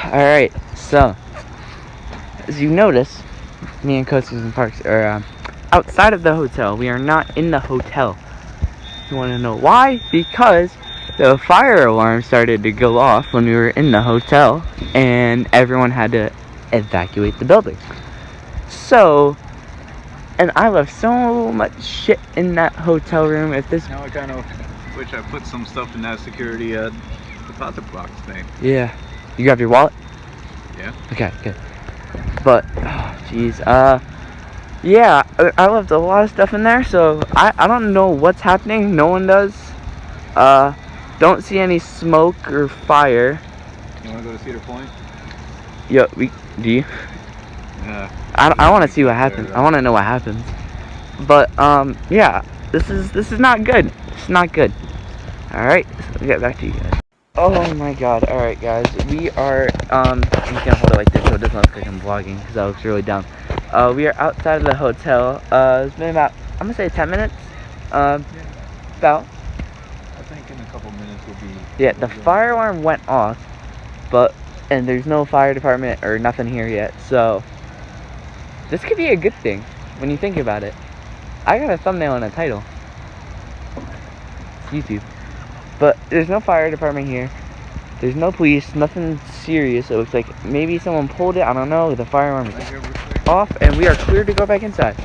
Alright, so as you notice, me and Coasters and Parks are outside of the hotel. We are not in the hotel. You want to know why? Because the fire alarm started to go off when we were in the hotel, and everyone had to evacuate the building. So, and I left so much shit in that hotel room. Now I kind of wish I put some stuff in that security deposit box thing. Yeah. You grabbed your wallet? Yeah. Okay, good. But, oh, jeez. Yeah, I left a lot of stuff in there, so I don't know what's happening. No one does. Don't see any smoke or fire. You want to go to Cedar Point? Yo, do you? Yeah. I want to see what happens. I want to know what happens. But, yeah, this is not good. It's not good. Alright, so let me get back to you guys. Oh my god, alright guys, we are, I'm just gonna hold it like this so it doesn't look like I'm vlogging, because that looks really dumb. We are outside of the hotel. It's been about, I'm gonna say 10 minutes. Yeah. About. I think in a couple minutes we'll be... Yeah, the fire alarm went off, and there's no fire department or nothing here yet, so this could be a good thing, when you think about it. I got a thumbnail and a title. It's YouTube. But there's no fire department here. There's no police, nothing serious. It looks like maybe someone pulled it, I don't know. The fire alarm is off, and we are clear to go back inside.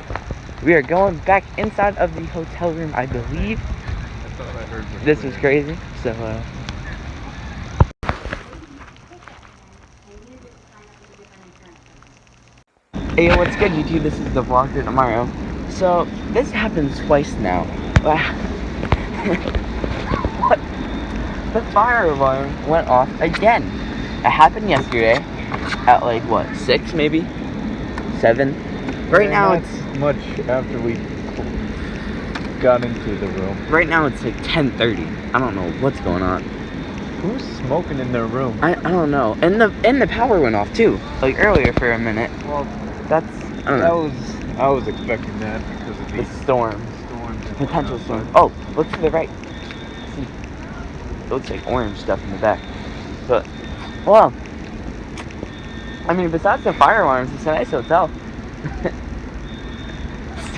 We are going back inside of the hotel room, I believe. I thought I heard This was crazy, so Hey, yo, what's good, YouTube? This is the vlog for tomorrow. So, this happened twice now. What? The fire alarm went off again. It happened yesterday at like what, 6 maybe? 7? Right now it's much after we got into the room. Right now it's like 10:30. I don't know what's going on. Who's smoking in their room? I don't know. And the power went off too. Like earlier for a minute. Well, I was expecting that because of the storms. Potential storms. Oh, look to the right. See. It looks like orange stuff in the back. But, well, I mean, besides the fire alarms, it's a nice hotel.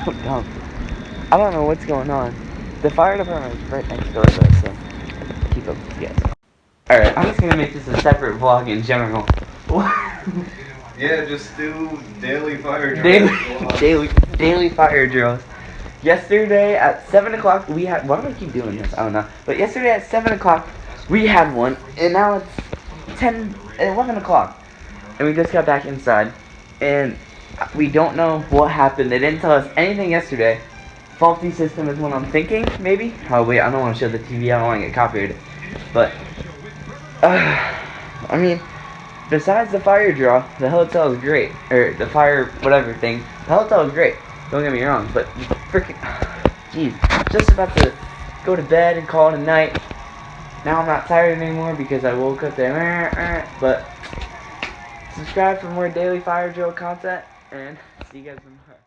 So dumb. I don't know what's going on. The fire department is right next door though, so keep up with you guys. Alright, I'm just gonna make this a separate vlog in general. Yeah, just do daily fire drills. Daily fire drills. Yesterday at 7 o'clock we had, why do I keep doing this? I don't know. But yesterday at 7 o'clock we had one, and now it's 11 o'clock. And we just got back inside, and we don't know what happened. They didn't tell us anything yesterday. Faulty system is what I'm thinking, maybe? Oh wait, I don't want to show the TV, I don't want to get copyrighted. But, I mean, besides the fire drill, the hotel is great. Or the fire whatever thing, the hotel is great. Don't get me wrong, but freaking, jeez, just about to go to bed and call it a night. Now I'm not tired anymore because I woke up there, but subscribe for more daily fire drill content, and see you guys tomorrow.